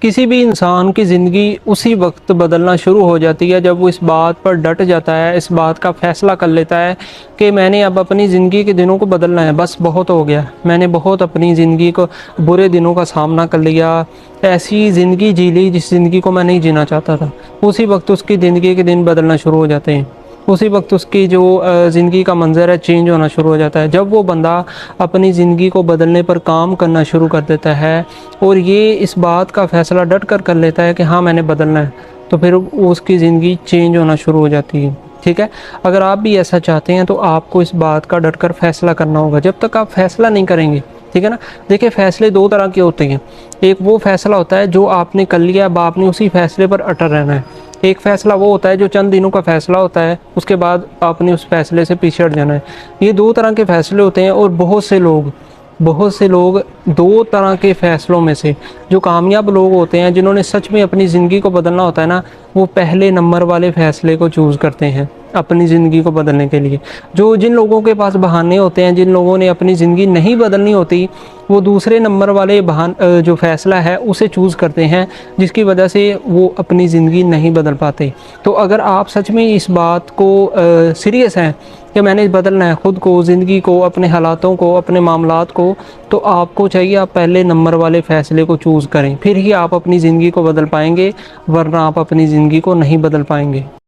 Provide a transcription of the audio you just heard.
किसी भी इंसान की ज़िंदगी उसी वक्त बदलना शुरू हो जाती है जब वो इस बात पर डट जाता है, इस बात का फ़ैसला कर लेता है कि मैंने अब अपनी ज़िंदगी के दिनों को बदलना है, बस बहुत हो गया। मैंने बहुत अपनी ज़िंदगी को बुरे दिनों का सामना कर लिया, ऐसी ज़िंदगी जी ली जिस ज़िंदगी को मैं नहीं जीना चाहता था। उसी वक्त उसकी ज़िंदगी के दिन बदलना शुरू हो जाते हैं। उसी वक्त उसकी जो ज़िंदगी का मंज़र है चेंज होना शुरू हो जाता है। जब वो बंदा अपनी ज़िंदगी को बदलने पर काम करना शुरू कर देता है और ये इस बात का फ़ैसला डट कर लेता है कि हाँ मैंने बदलना है, तो फिर उसकी ज़िंदगी चेंज होना शुरू हो जाती है। ठीक है, अगर आप भी ऐसा चाहते हैं तो आपको इस बात का डट कर फ़ैसला करना होगा। जब तक आप फ़ैसला नहीं करेंगे, ठीक है ना, देखिए फ़ैसले दो तरह के होते हैं। एक वो फ़ैसला होता है जो आपने कर लिया, अब आपने उसी फ़ैसले पर अटल रहना है। एक फ़ैसला वो होता है जो चंद दिनों का फ़ैसला होता है, उसके बाद आपने उस फ़ैसले से पीछे हट जाना है। ये दो तरह के फ़ैसले होते हैं और बहुत से लोग दो तरह के फ़ैसलों में से जो कामयाब लोग होते हैं, जिन्होंने सच में अपनी ज़िंदगी को बदलना होता है ना, वो पहले नंबर वाले फ़ैसले को चूज़ करते हैं अपनी ज़िंदगी को बदलने के लिए। जिन लोगों के पास बहाने होते हैं, जिन लोगों ने अपनी ज़िंदगी नहीं बदलनी होती, वो दूसरे नंबर वाले जो फ़ैसला है उसे चूज़ करते हैं, जिसकी वजह से वो अपनी ज़िंदगी नहीं बदल पाते। तो अगर आप सच में इस बात को सीरियस हैं कि मैंने बदलना है खुद को, ज़िंदगी को, अपने हालातों को, अपने मामलात को, तो आपको चाहिए आप पहले नंबर वाले फ़ैसले को चूज़ करें, फिर ही आप अपनी ज़िंदगी को बदल पाएँगे, वरना आप अपनी ज़िंदगी को नहीं बदल पाएँगे।